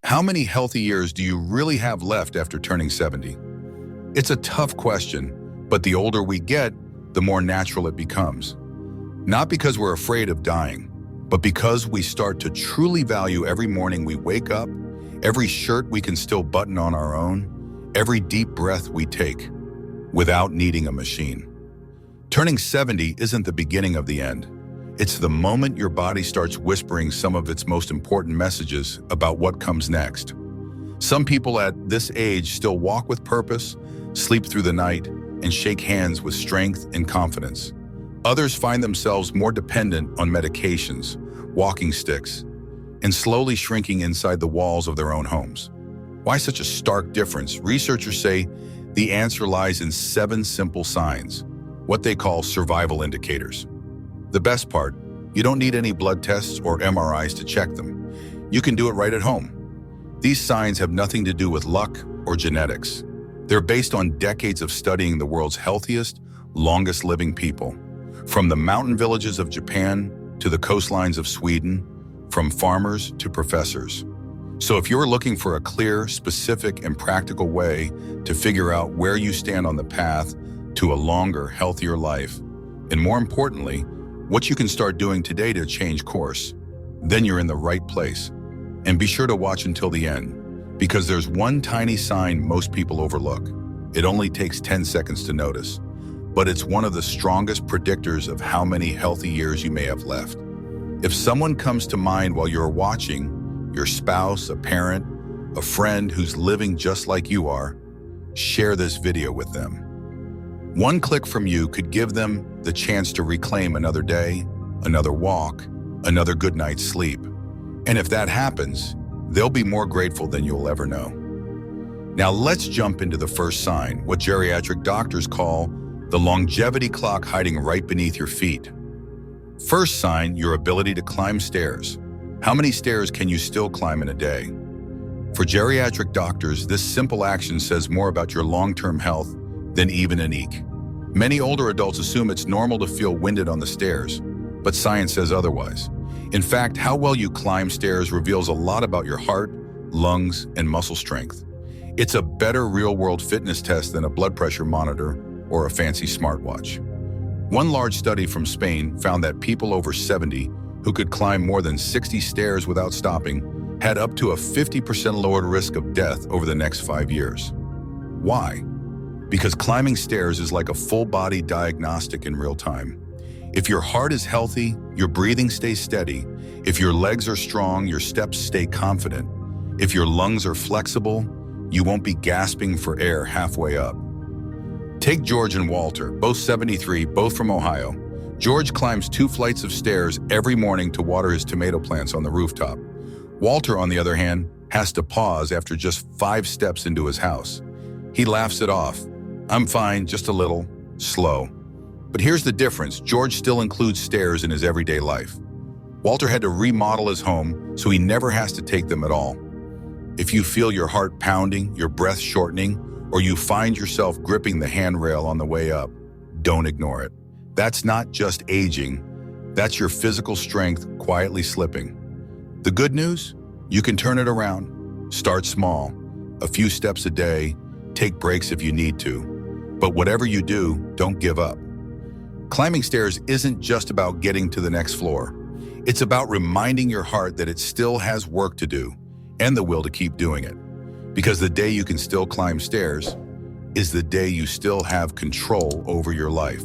How many healthy years do you really have left after turning 70? It's a tough question, but the older we get, the more natural it becomes. Not because we're afraid of dying, but because we start to truly value every morning we wake up, every shirt we can still button on our own, every deep breath we take, without needing a machine. Turning 70 isn't the beginning of the end. It's the moment your body starts whispering some of its most important messages about what comes next. Some people at this age still walk with purpose, sleep through the night, and shake hands with strength and confidence. Others find themselves more dependent on medications, walking sticks, and slowly shrinking inside the walls of their own homes. Why such a stark difference? Researchers say the answer lies in 7 simple signs, what they call survival indicators. The best part, you don't need any blood tests or MRIs to check them. You can do it right at home. These signs have nothing to do with luck or genetics. They're based on decades of studying the world's healthiest, longest living people. From the mountain villages of Japan to the coastlines of Sweden, from farmers to professors. So if you're looking for a clear, specific, and practical way to figure out where you stand on the path to a longer, healthier life, and more importantly, what you can start doing today to change course, then you're in the right place. And be sure to watch until the end, because there's one tiny sign most people overlook. It only takes 10 seconds to notice, but it's one of the strongest predictors of how many healthy years you may have left. If someone comes to mind while you're watching, your spouse, a parent, a friend who's living just like you are, share this video with them. One click from you could give them the chance to reclaim another day, another walk, another good night's sleep. And if that happens, they'll be more grateful than you'll ever know. Now let's jump into the first sign, what geriatric doctors call the longevity clock hiding right beneath your feet. First sign, your ability to climb stairs. How many stairs can you still climb in a day? For geriatric doctors, this simple action says more about your long-term health than even an ache. Many older adults assume it's normal to feel winded on the stairs, but science says otherwise. In fact, how well you climb stairs reveals a lot about your heart, lungs, and muscle strength. It's a better real-world fitness test than a blood pressure monitor or a fancy smartwatch. One large study from Spain found that people over 70 who could climb more than 60 stairs without stopping had up to a 50% lowered risk of death over the next 5 years. Why? Because climbing stairs is like a full-body diagnostic in real time. If your heart is healthy, your breathing stays steady. If your legs are strong, your steps stay confident. If your lungs are flexible, you won't be gasping for air halfway up. Take George and Walter, both 73, both from Ohio. George climbs 2 flights of stairs every morning to water his tomato plants on the rooftop. Walter, on the other hand, has to pause after just 5 steps into his house. He laughs it off. I'm fine, just a little slow. But here's the difference. George still includes stairs in his everyday life. Walter had to remodel his home, so he never has to take them at all. If you feel your heart pounding, your breath shortening, or you find yourself gripping the handrail on the way up, don't ignore it. That's not just aging, that's your physical strength quietly slipping. The good news? You can turn it around. Start small, a few steps a day, take breaks if you need to. But whatever you do, don't give up. Climbing stairs isn't just about getting to the next floor. It's about reminding your heart that it still has work to do and the will to keep doing it. Because the day you can still climb stairs is the day you still have control over your life.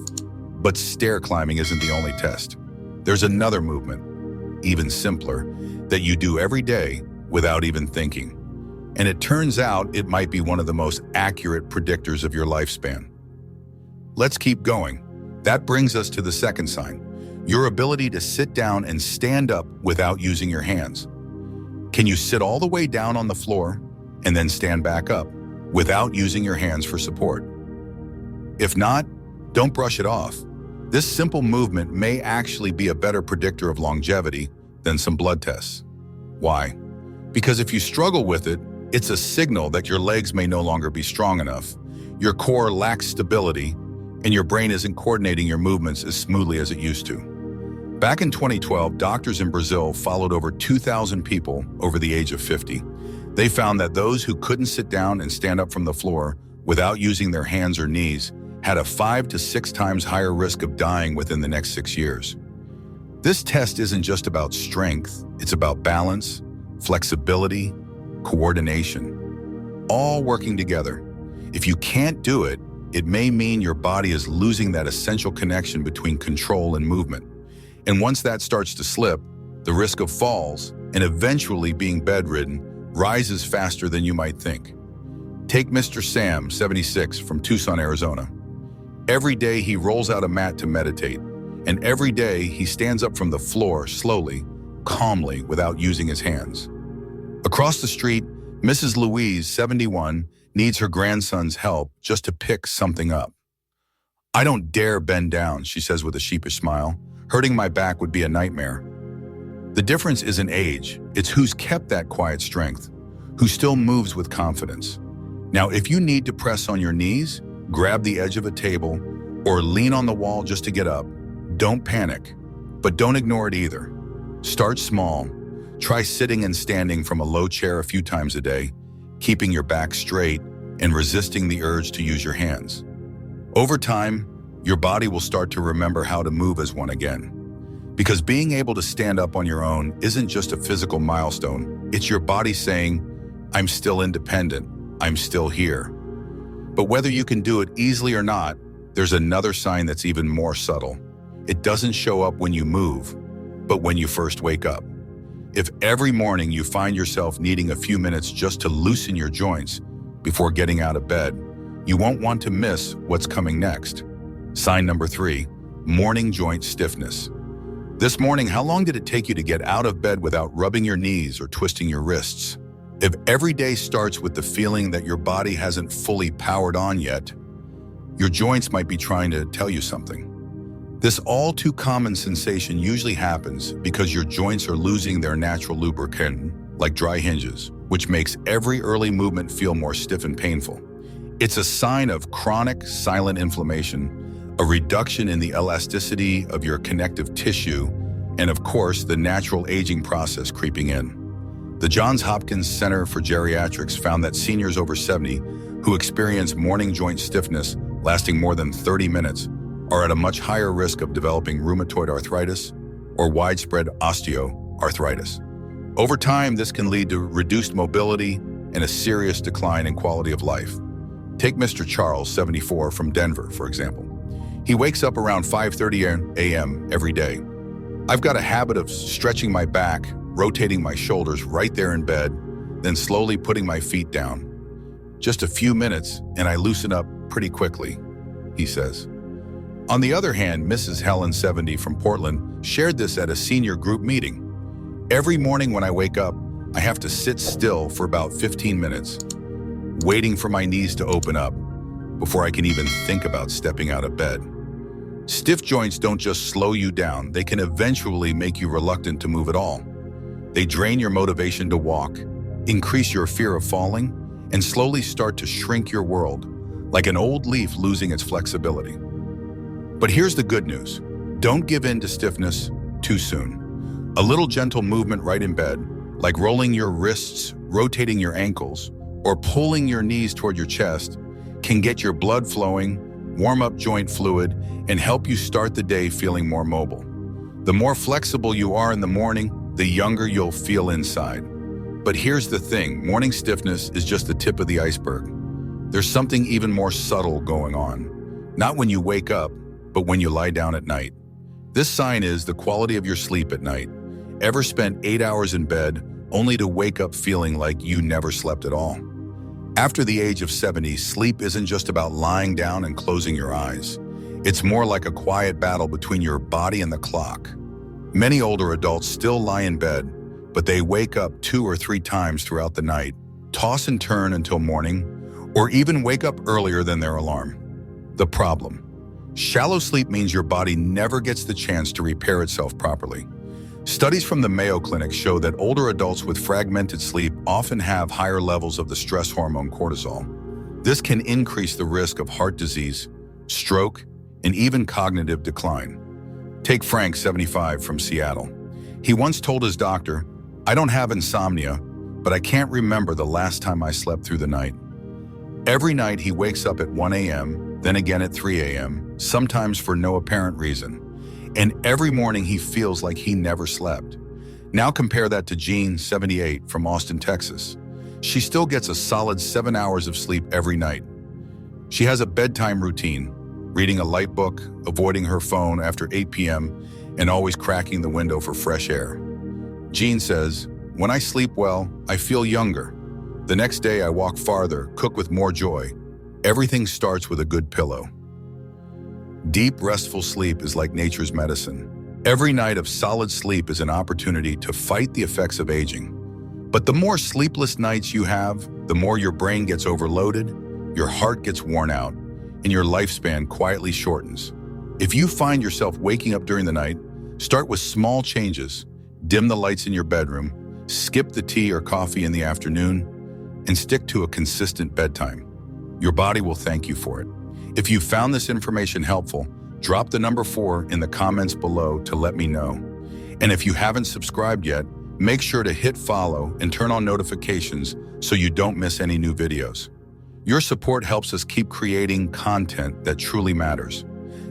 But stair climbing isn't the only test. There's another movement, even simpler, that you do every day without even thinking. And it turns out it might be one of the most accurate predictors of your lifespan. Let's keep going. That brings us to the second sign, your ability to sit down and stand up without using your hands. Can you sit all the way down on the floor and then stand back up without using your hands for support? If not, don't brush it off. This simple movement may actually be a better predictor of longevity than some blood tests. Why? Because if you struggle with it, it's a signal that your legs may no longer be strong enough, your core lacks stability, and your brain isn't coordinating your movements as smoothly as it used to. Back in 2012, doctors in Brazil followed over 2,000 people over the age of 50. They found that those who couldn't sit down and stand up from the floor without using their hands or knees had a 5 to 6 times higher risk of dying within the next 6 years. This test isn't just about strength, it's about balance, flexibility, coordination, all working together. If you can't do it, it may mean your body is losing that essential connection between control and movement. And once that starts to slip, the risk of falls and eventually being bedridden rises faster than you might think. Take Mr. Sam, 76, from Tucson, Arizona. Every day he rolls out a mat to meditate, and every day he stands up from the floor slowly, calmly, without using his hands. Across the street, Mrs. Louise, 71, needs her grandson's help just to pick something up. "I don't dare bend down," she says with a sheepish smile. "Hurting my back would be a nightmare." The difference isn't age, it's who's kept that quiet strength, who still moves with confidence. Now, if you need to press on your knees, grab the edge of a table, or lean on the wall just to get up, don't panic, but don't ignore it either. Start small. Try sitting and standing from a low chair a few times a day, keeping your back straight and resisting the urge to use your hands. Over time, your body will start to remember how to move as one again. Because being able to stand up on your own isn't just a physical milestone, it's your body saying, "I'm still independent, I'm still here." But whether you can do it easily or not, there's another sign that's even more subtle. It doesn't show up when you move, but when you first wake up. If every morning you find yourself needing a few minutes just to loosen your joints before getting out of bed, you won't want to miss what's coming next. Sign number 3, morning joint stiffness. This morning, how long did it take you to get out of bed without rubbing your knees or twisting your wrists? If every day starts with the feeling that your body hasn't fully powered on yet, your joints might be trying to tell you something. This all too common sensation usually happens because your joints are losing their natural lubricant, like dry hinges, which makes every early movement feel more stiff and painful. It's a sign of chronic, silent inflammation, a reduction in the elasticity of your connective tissue, and of course, the natural aging process creeping in. The Johns Hopkins Center for Geriatrics found that seniors over 70 who experience morning joint stiffness lasting more than 30 minutes are at a much higher risk of developing rheumatoid arthritis or widespread osteoarthritis. Over time, this can lead to reduced mobility and a serious decline in quality of life. Take Mr. Charles, 74, from Denver, for example. He wakes up around 5:30 a.m. every day. "I've got a habit of stretching my back, rotating my shoulders right there in bed, then slowly putting my feet down. Just a few minutes and I loosen up pretty quickly," he says. On the other hand, Mrs. Helen, 70, from Portland, shared this at a senior group meeting. "Every morning when I wake up, I have to sit still for about 15 minutes, waiting for my knees to open up before I can even think about stepping out of bed." Stiff joints don't just slow you down, they can eventually make you reluctant to move at all. They drain your motivation to walk, increase your fear of falling, and slowly start to shrink your world, like an old leaf losing its flexibility. But here's the good news. Don't give in to stiffness too soon. A little gentle movement right in bed, like rolling your wrists, rotating your ankles, or pulling your knees toward your chest, can get your blood flowing, warm up joint fluid, and help you start the day feeling more mobile. The more flexible you are in the morning, the younger you'll feel inside. But here's the thing, morning stiffness is just the tip of the iceberg. There's something even more subtle going on. Not when you wake up, but when you lie down at night. This sign is the quality of your sleep at night. Ever spent 8 hours in bed only to wake up feeling like you never slept at all? After the age of 70, sleep isn't just about lying down and closing your eyes. It's more like a quiet battle between your body and the clock. Many older adults still lie in bed, but they wake up 2 or 3 times throughout the night, toss and turn until morning, or even wake up earlier than their alarm. The problem: shallow sleep means your body never gets the chance to repair itself properly. Studies from the Mayo Clinic show that older adults with fragmented sleep often have higher levels of the stress hormone cortisol. This can increase the risk of heart disease, stroke, and even cognitive decline. Take Frank, 75, from Seattle. He once told his doctor, "I don't have insomnia, but I can't remember the last time I slept through the night. Every night he wakes up at 1 a.m., then again at 3 a.m., sometimes for no apparent reason. And every morning he feels like he never slept. Now compare that to Jean, 78, from Austin, Texas. She still gets a solid 7 hours of sleep every night. She has a bedtime routine, reading a light book, avoiding her phone after 8 p.m., and always cracking the window for fresh air. Jean says, "When I sleep well, I feel younger. The next day I walk farther, cook with more joy. Everything starts with a good pillow." Deep, restful sleep is like nature's medicine. Every night of solid sleep is an opportunity to fight the effects of aging. But the more sleepless nights you have, the more your brain gets overloaded, your heart gets worn out, and your lifespan quietly shortens. If you find yourself waking up during the night, start with small changes. Dim the lights in your bedroom, skip the tea or coffee in the afternoon, and stick to a consistent bedtime. Your body will thank you for it. If you found this information helpful, drop the number 4 in the comments below to let me know. And if you haven't subscribed yet, make sure to hit follow and turn on notifications so you don't miss any new videos. Your support helps us keep creating content that truly matters.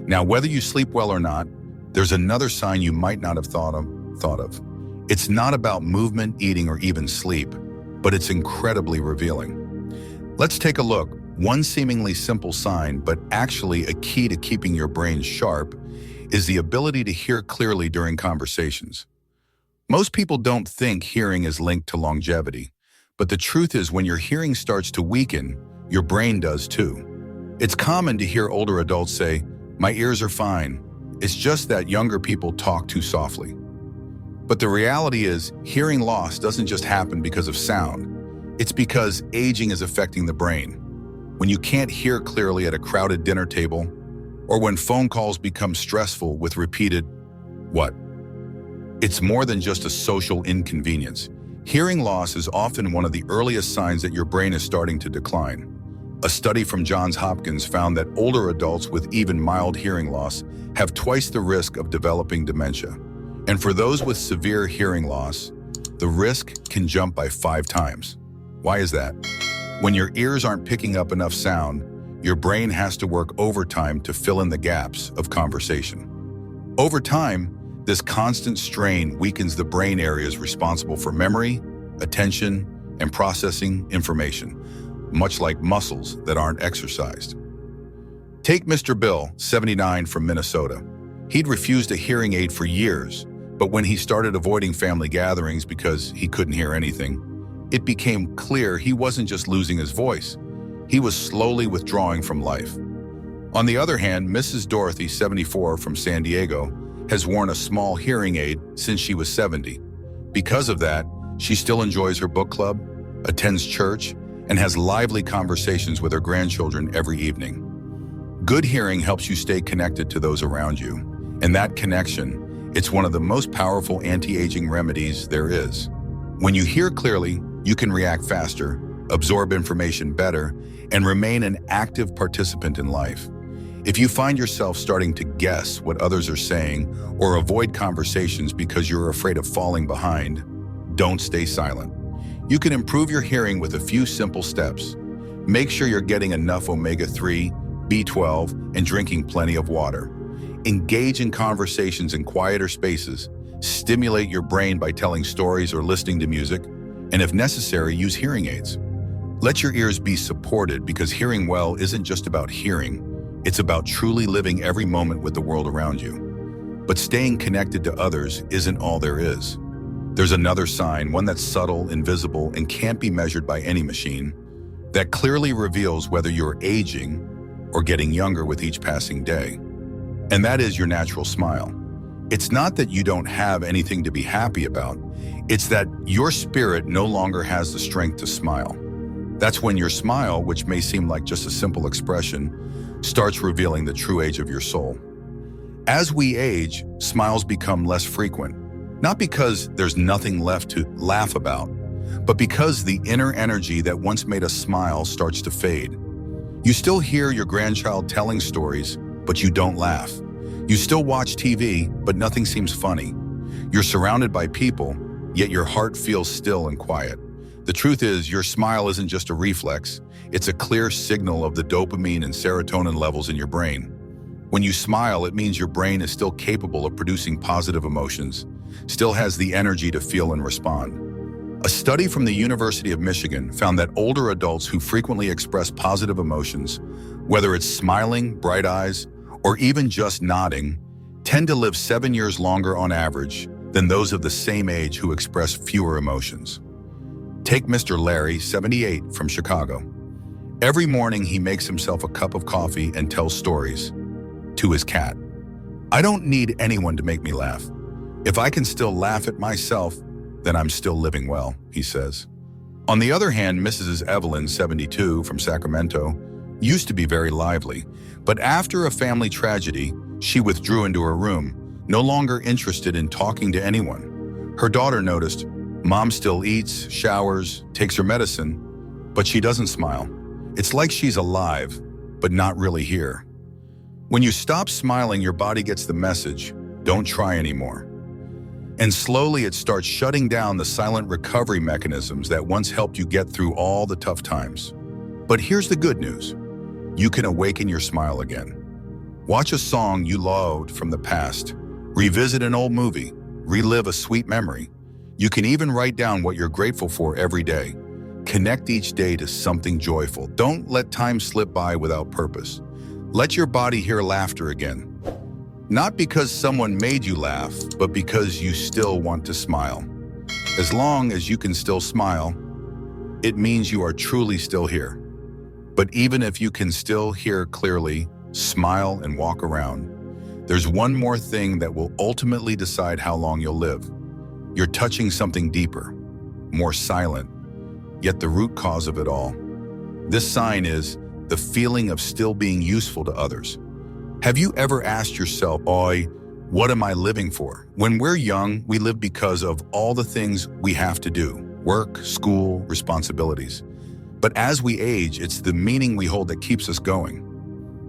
Now, whether you sleep well or not, there's another sign you might not have thought of. It's not about movement, eating, or even sleep, but it's incredibly revealing. Let's take a look. One seemingly simple sign, but actually a key to keeping your brain sharp, is the ability to hear clearly during conversations. Most people don't think hearing is linked to longevity, but the truth is when your hearing starts to weaken, your brain does too. It's common to hear older adults say, "My ears are fine. It's just that younger people talk too softly." But the reality is, hearing loss doesn't just happen because of sound. It's because aging is affecting the brain. When you can't hear clearly at a crowded dinner table, or when phone calls become stressful with repeated, "What?" It's more than just a social inconvenience. Hearing loss is often one of the earliest signs that your brain is starting to decline. A study from Johns Hopkins found that older adults with even mild hearing loss have twice the risk of developing dementia. And for those with severe hearing loss, the risk can jump by 5 times. Why is that? When your ears aren't picking up enough sound, your brain has to work overtime to fill in the gaps of conversation. Over time, this constant strain weakens the brain areas responsible for memory, attention, and processing information, much like muscles that aren't exercised. Take Mr. Bill, 79, from Minnesota. He'd refused a hearing aid for years, but when he started avoiding family gatherings because he couldn't hear anything, it became clear he wasn't just losing his voice, he was slowly withdrawing from life. On the other hand, Mrs. Dorothy, 74, from San Diego, has worn a small hearing aid since she was 70. Because of that, she still enjoys her book club, attends church, and has lively conversations with her grandchildren every evening. Good hearing helps you stay connected to those around you, and that connection, it's one of the most powerful anti-aging remedies there is. When you hear clearly, you can react faster, absorb information better, and remain an active participant in life. If you find yourself starting to guess what others are saying or avoid conversations because you're afraid of falling behind, don't stay silent. You can improve your hearing with a few simple steps. Make sure you're getting enough omega-3, B12, and drinking plenty of water. Engage in conversations in quieter spaces. Stimulate your brain by telling stories or listening to music. And if necessary, use hearing aids. Let your ears be supported because hearing well isn't just about hearing. It's about truly living every moment with the world around you. But staying connected to others isn't all there is. There's another sign, one that's subtle, invisible, and can't be measured by any machine, that clearly reveals whether you're aging or getting younger with each passing day. And that is your natural smile. It's not that you don't have anything to be happy about. It's that your spirit no longer has the strength to smile. That's when your smile, which may seem like just a simple expression, starts revealing the true age of your soul. As we age, smiles become less frequent, not because there's nothing left to laugh about, but because the inner energy that once made us smile starts to fade. You still hear your grandchild telling stories, but you don't laugh. You still watch TV, but nothing seems funny. You're surrounded by people, yet your heart feels still and quiet. The truth is, your smile isn't just a reflex. It's a clear signal of the dopamine and serotonin levels in your brain. When you smile, it means your brain is still capable of producing positive emotions, still has the energy to feel and respond. A study from the University of Michigan found that older adults who frequently express positive emotions, whether it's smiling, bright eyes, or even just nodding, tend to live 7 years longer on average than those of the same age who express fewer emotions. Take Mr. Larry, 78, from Chicago. Every morning he makes himself a cup of coffee and tells stories to his cat. "I don't need anyone to make me laugh. If I can still laugh at myself, then I'm still living well," he says. On the other hand, Mrs. Evelyn, 72, from Sacramento, used to be very lively, but after a family tragedy, she withdrew into her room, no longer interested in talking to anyone. Her daughter noticed, "Mom still eats, showers, takes her medicine, but she doesn't smile. It's like she's alive, but not really here." When you stop smiling, your body gets the message, don't try anymore. And slowly it starts shutting down the silent recovery mechanisms that once helped you get through all the tough times. But here's the good news. You can awaken your smile again. Watch a song you loved from the past, revisit an old movie, relive a sweet memory. You can even write down what you're grateful for every day. Connect each day to something joyful. Don't let time slip by without purpose. Let your body hear laughter again. Not because someone made you laugh, but because you still want to smile. As long as you can still smile, it means you are truly still here. But even if you can still hear clearly, smile, and walk around, there's one more thing that will ultimately decide how long you'll live. You're touching something deeper, more silent, yet the root cause of it all. This sign is the feeling of still being useful to others. Have you ever asked yourself, "Boy, what am I living for?" When we're young, we live because of all the things we have to do: work, school, responsibilities. But as we age, it's the meaning we hold that keeps us going.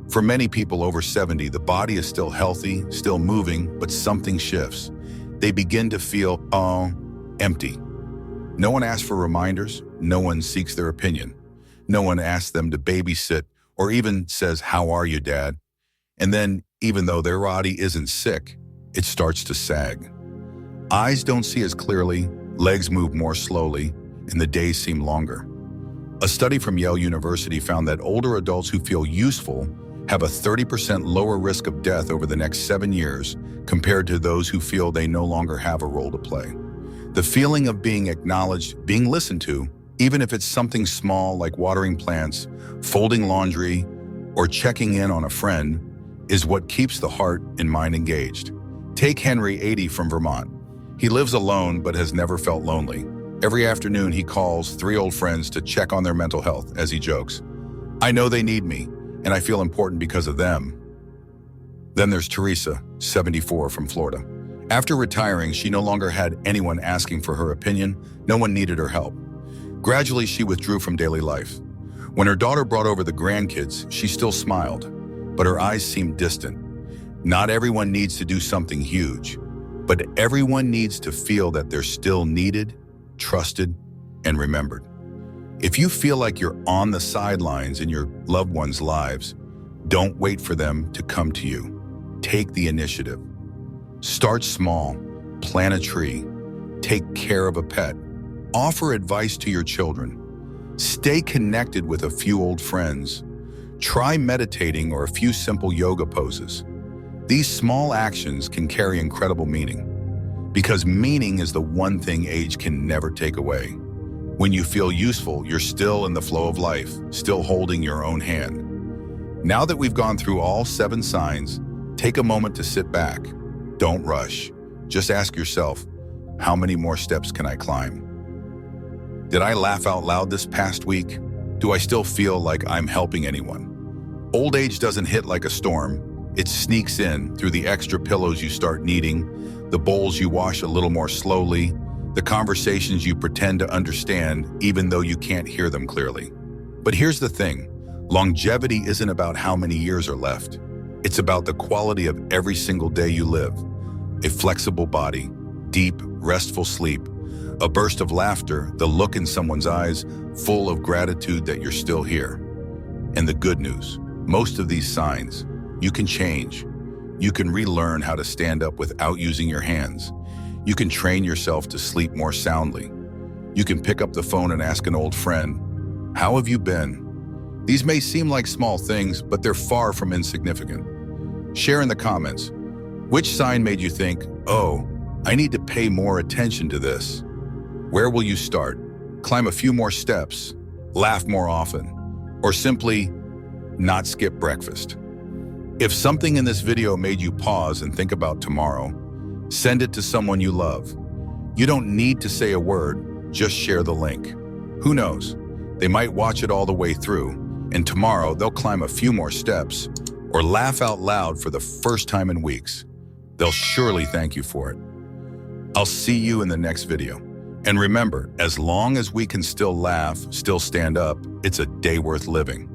For many people over 70, the body is still healthy, still moving, but something shifts. They begin to feel, empty. No one asks for reminders. No one seeks their opinion. No one asks them to babysit or even says, "How are you, Dad?" And then, even though their body isn't sick, it starts to sag. Eyes don't see as clearly, legs move more slowly, and the days seem longer. A study from Yale University found that older adults who feel useful have a 30% lower risk of death over the next 7 years compared to those who feel they no longer have a role to play. The feeling of being acknowledged, being listened to, even if it's something small like watering plants, folding laundry, or checking in on a friend, is what keeps the heart and mind engaged. Take Henry, 80, from Vermont. He lives alone but has never felt lonely. Every afternoon he calls 3 old friends to check on their mental health, as he jokes. "I know they need me, and I feel important because of them." Then there's Teresa, 74, from Florida. After retiring, she no longer had anyone asking for her opinion. No one needed her help. Gradually, she withdrew from daily life. When her daughter brought over the grandkids, she still smiled, but her eyes seemed distant. Not everyone needs to do something huge, but everyone needs to feel that they're still needed, trusted, and remembered. If you feel like you're on the sidelines in your loved ones' lives, don't wait for them to come to you. Take the initiative. Start small, plant a tree, take care of a pet, offer advice to your children, stay connected with a few old friends, try meditating or a few simple yoga poses. These small actions can carry incredible meaning, because meaning is the one thing age can never take away. When you feel useful, you're still in the flow of life, still holding your own hand. Now that we've gone through all 7 signs, take a moment to sit back. Don't rush. Just ask yourself, how many more steps can I climb? Did I laugh out loud this past week? Do I still feel like I'm helping anyone? Old age doesn't hit like a storm. It sneaks in through the extra pillows you start needing, the bowls you wash a little more slowly, the conversations you pretend to understand even though you can't hear them clearly. But here's the thing. Longevity isn't about how many years are left. It's about the quality of every single day you live. A flexible body, deep, restful sleep, A burst of laughter, the look in someone's eyes, full of gratitude that you're still here. And the good news, most of these signs, you can change. You can relearn how to stand up without using your hands. You can train yourself to sleep more soundly. You can pick up the phone and ask an old friend, "How have you been?" These may seem like small things, but they're far from insignificant. Share in the comments, which sign made you think, "Oh, I need to pay more attention to this"? Where will you start? Climb a few more steps, laugh more often, or simply not skip breakfast? If something in this video made you pause and think about tomorrow, send it to someone you love. You don't need to say a word, just share the link. Who knows? They might watch it all the way through, and tomorrow they'll climb a few more steps or laugh out loud for the first time in weeks. They'll surely thank you for it. I'll see you in the next video. And remember, as long as we can still laugh, still stand up, it's a day worth living.